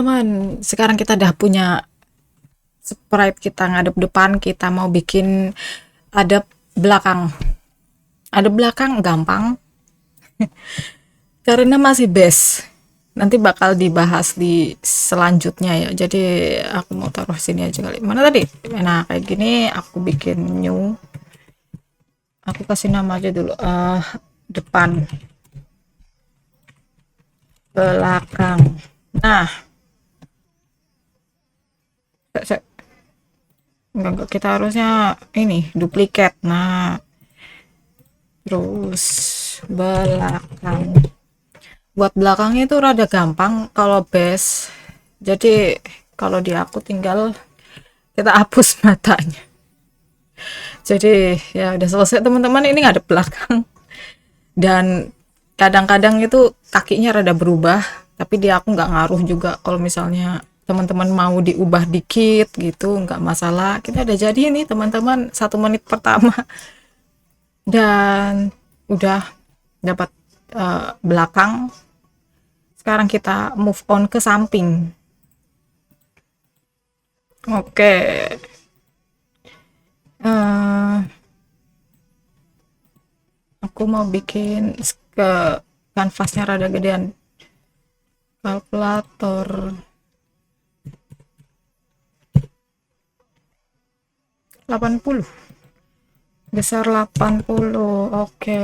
teman-teman, sekarang kita udah punya sprite, kita ngadep depan, kita mau bikin adep belakang. Adep belakang gampang karena masih base. Nanti bakal dibahas di selanjutnya ya. Jadi aku mau taruh sini aja kali. Mana tadi? Nah, kayak gini aku bikin new. Aku kasih nama aja dulu. Depan, belakang. Nah, enggak, kita harusnya ini duplikat. Nah, terus belakang. Buat belakangnya itu rada gampang kalau base. Jadi kalau di aku tinggal kita hapus matanya. Jadi ya udah selesai teman-teman, ini ngadep belakang. Dan kadang-kadang itu kakinya rada berubah, tapi dia aku nggak ngaruh juga. Kalau misalnya teman-teman mau diubah dikit gitu nggak masalah. Kita udah jadi nih teman-teman 1 menit pertama dan udah dapat belakang. Sekarang kita move on ke samping. Oke. Aku mau bikin ke kanvasnya rada gedean. Kalkulator 80, besar 80. Oke,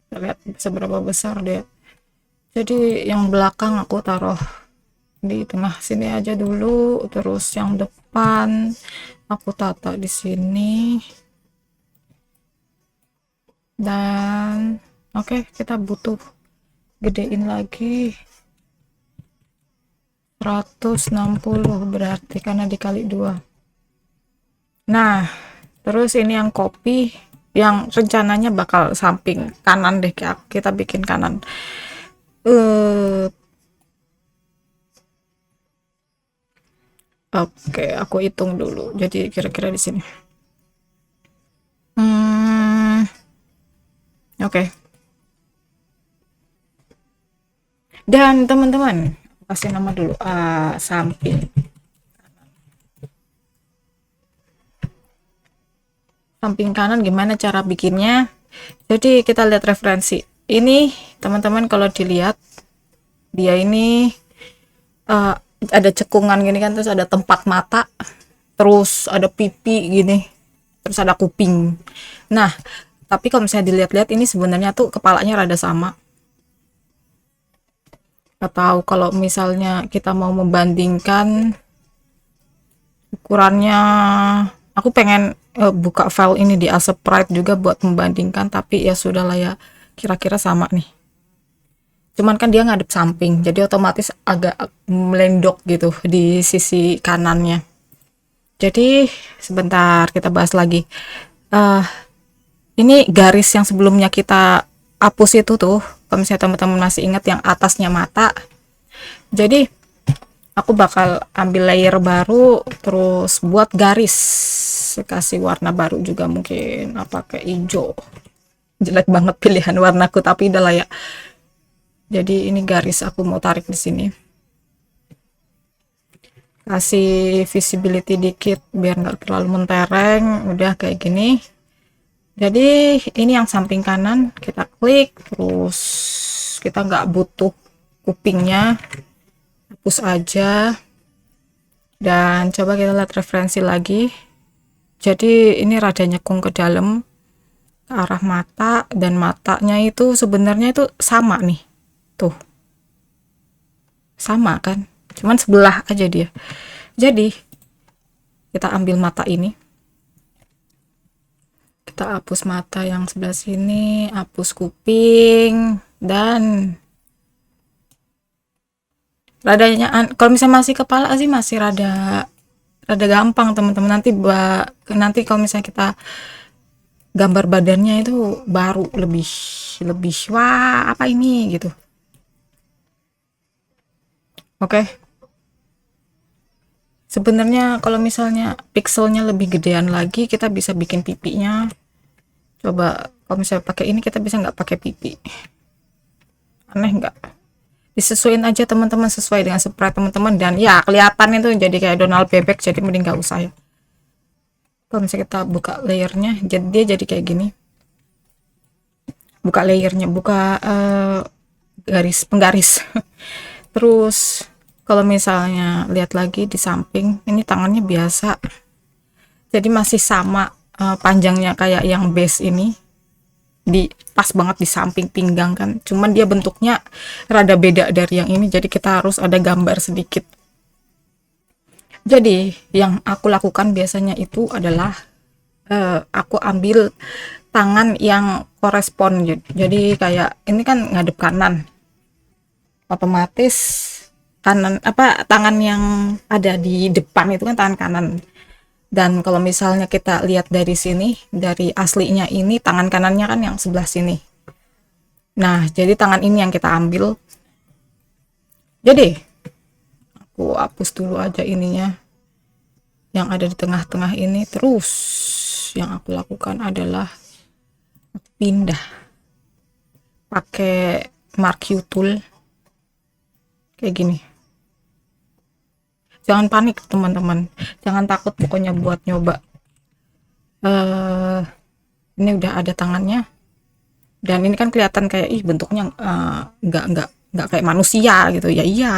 kita lihat seberapa besar dia. Jadi yang belakang aku taruh di tengah sini aja dulu, terus yang depan aku tata di sini. Dan oke, kita butuh gedein lagi 160 berarti karena dikali 2. Nah, terus ini yang copy, yang rencananya bakal samping kanan deh, kita bikin kanan. Oke, aku hitung dulu. Jadi kira-kira di sini. Oke. Dan teman-teman, kasih nama dulu samping. Samping kanan gimana cara bikinnya? Jadi kita lihat referensi. Ini teman-teman kalau dilihat dia ini ada cekungan gini kan, terus ada tempat mata, terus ada pipi gini, terus ada kuping. Nah, tapi kalau misalnya dilihat-lihat ini sebenarnya tuh kepalanya rada sama. Atau kalau misalnya kita mau membandingkan ukurannya, aku pengen buka file ini di Sprite juga buat membandingkan, tapi ya sudahlah ya, kira-kira sama nih. Cuman kan dia ngadep samping, jadi otomatis agak melendok gitu di sisi kanannya. Jadi sebentar kita bahas lagi. Ini garis yang sebelumnya kita hapus itu tuh, kalau misalnya teman-teman masih ingat yang atasnya mata. Jadi aku bakal ambil layer baru, terus buat garis, kasih warna baru juga, mungkin apa kayak hijau. Jelek banget pilihan warnaku, tapi udah lah ya. Jadi ini garis aku mau tarik di sini, kasih visibility dikit biar nggak terlalu mentereng. Udah kayak gini. Jadi ini yang samping kanan, kita klik, terus kita nggak butuh kupingnya, hapus aja. Dan coba kita lihat referensi lagi. Jadi ini rada nyekung ke dalam ke arah mata, dan matanya itu sebenarnya itu sama nih, tuh sama kan, cuman sebelah aja dia. Jadi kita ambil mata ini, kita hapus mata yang sebelah sini, hapus kuping, dan radanya kalau misalnya masih kepala sih masih rada gampang teman-teman. Nanti kalau misalnya kita gambar badannya itu baru lebih wah apa ini gitu. Oke. Sebenarnya kalau misalnya pixelnya lebih gedean lagi, kita bisa bikin pipinya. Coba kalau misalnya pakai ini, kita bisa nggak pakai pipi? Aneh nggak? disesuaiin aja teman-teman, sesuai dengan spread teman-teman. Dan ya kelihatan itu jadi kayak Donald Bebek, jadi mending nggak usah ya. Kalau misalnya kita buka layernya, jadi dia jadi kayak gini. Buka layernya, buka garis penggaris. Terus kalau misalnya lihat lagi di samping, ini tangannya biasa, jadi masih sama panjangnya kayak yang base ini, di pas banget di samping pinggang kan, cuman dia bentuknya rada beda dari yang ini, jadi kita harus ada gambar sedikit. Jadi yang aku lakukan biasanya itu adalah aku ambil tangan yang korespon, jadi kayak ini kan ngadep kanan, otomatis kanan apa, tangan yang ada di depan itu kan tangan kanan. Dan kalau misalnya kita lihat dari sini, dari aslinya ini tangan kanannya kan yang sebelah sini. Nah, jadi tangan ini yang kita ambil. Jadi, aku hapus dulu aja ininya, yang ada di tengah-tengah ini. Terus, yang aku lakukan adalah pindah. Pakai mark U tool. Kayak gini. Jangan panik teman-teman, jangan takut pokoknya buat nyoba. Ini udah ada tangannya, dan ini kan kelihatan kayak bentuknya nggak kayak manusia gitu ya. Iya,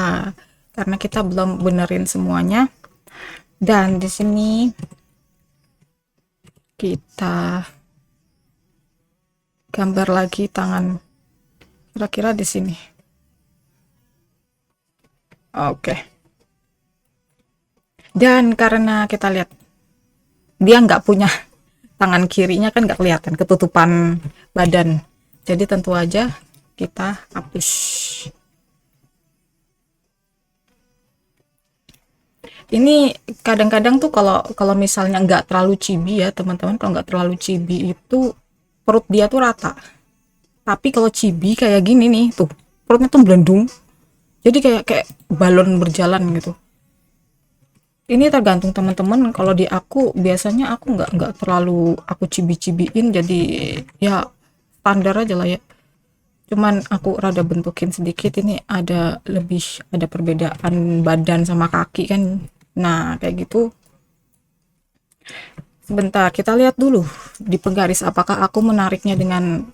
karena kita belum benerin semuanya. Dan di sini kita gambar lagi tangan, kira-kira di sini. Oke. Dan karena kita lihat dia nggak punya tangan kirinya kan, nggak kelihatan, ketutupan badan, jadi tentu aja kita hapus. Ini kadang-kadang tuh kalau misalnya nggak terlalu chibi ya teman-teman, kalau nggak terlalu chibi itu perut dia tuh rata. Tapi kalau chibi kayak gini nih tuh, perutnya tuh melendung, jadi kayak balon berjalan gitu. Ini tergantung teman-teman. Kalau di aku biasanya aku nggak terlalu aku cibi-cibiin, jadi ya standar aja lah ya. Cuman aku rada bentukin sedikit, ini ada perbedaan badan sama kaki kan. Nah kayak gitu. Sebentar, kita lihat dulu di penggaris apakah aku menariknya dengan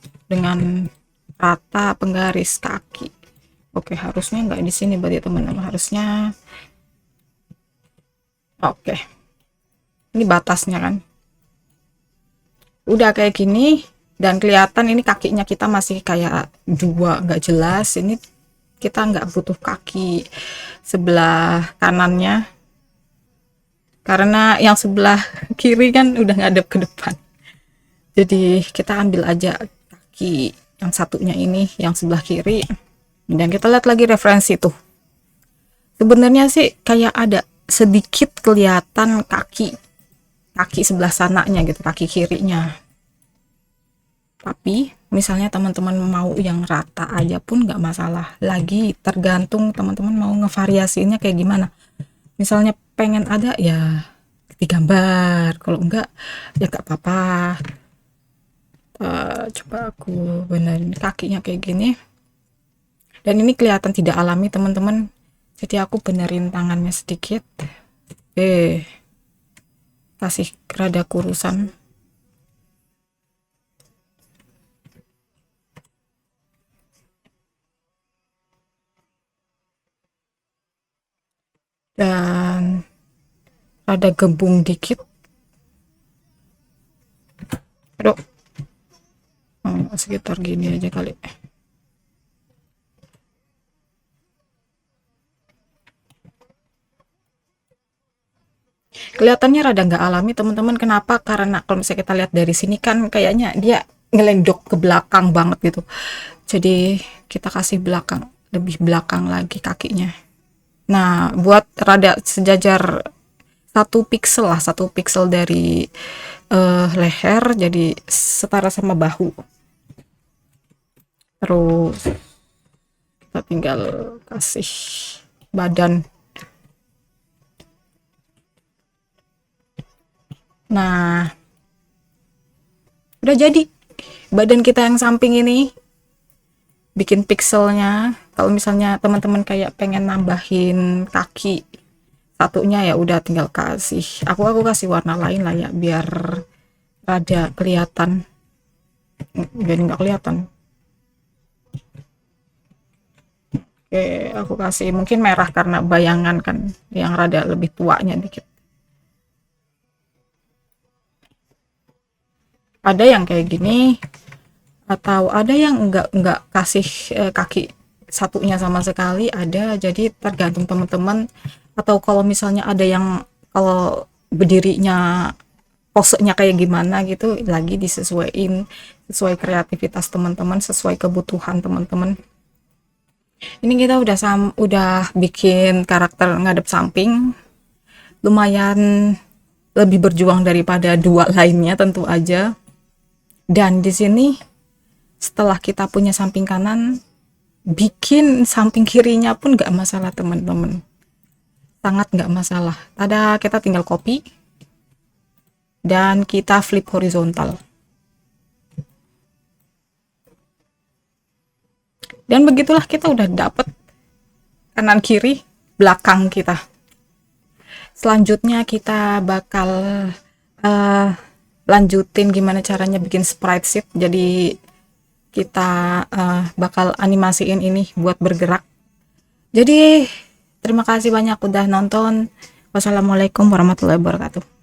rata penggaris kaki. Oke, harusnya nggak di sini berarti teman-teman, harusnya. Oke, ini batasnya kan udah kayak gini, dan kelihatan ini kakinya kita masih kayak dua, nggak jelas. Ini kita nggak butuh kaki sebelah kanannya, karena yang sebelah kiri kan udah ngadep ke depan, jadi kita ambil aja kaki yang satunya ini, yang sebelah kiri. Dan kita lihat lagi referensi tuh, sebenarnya sih kayak ada sedikit kelihatan kaki sebelah sananya gitu, kaki kirinya. Tapi misalnya teman-teman mau yang rata aja pun nggak masalah, lagi tergantung teman-teman mau ngevariasinya kayak gimana. Misalnya pengen ada ya digambar, kalau enggak ya nggak apa-apa. Coba aku benerin kakinya kayak gini, dan ini kelihatan tidak alami teman-teman, jadi aku benerin tangannya sedikit, kasih rada kurusan. Dan rada gembung dikit. Aduh, sekitar gini aja kali. Kelihatannya rada nggak alami teman-teman. Kenapa? Karena kalau misalnya kita lihat dari sini kan kayaknya dia ngelendok ke belakang banget gitu, jadi kita kasih belakang, lebih belakang lagi kakinya. Nah buat rada sejajar 1 piksel lah, 1 piksel dari leher, jadi setara sama bahu. Terus kita tinggal kasih badan. Nah udah jadi badan kita yang samping ini, bikin pikselnya Kalau misalnya teman-teman kayak pengen nambahin kaki satunya, ya udah tinggal kasih, aku kasih warna lain lah ya, biar rada kelihatan, biar nggak kelihatan. Oke, aku kasih mungkin merah karena bayangan kan yang rada lebih tuanya dikit. Ada yang kayak gini, atau ada yang enggak kasih kaki satunya sama sekali, ada. Jadi tergantung teman-teman, atau kalau misalnya ada yang kalau berdirinya posenya kayak gimana gitu, lagi disesuaiin sesuai kreativitas teman-teman, sesuai kebutuhan teman-teman. Ini kita udah bikin karakter ngadep samping, lumayan lebih berjuang daripada dua lainnya tentu aja. Dan di sini setelah kita punya samping kanan, bikin samping kirinya pun nggak masalah teman-teman, sangat nggak masalah. Ada, kita tinggal copy dan kita flip horizontal, dan begitulah kita udah dapet kanan kiri belakang kita. Selanjutnya kita bakal uh, lanjutin gimana caranya bikin sprite sheet. Jadi kita bakal animasiin ini buat bergerak. Jadi terima kasih banyak udah nonton. Wassalamualaikum warahmatullahi wabarakatuh.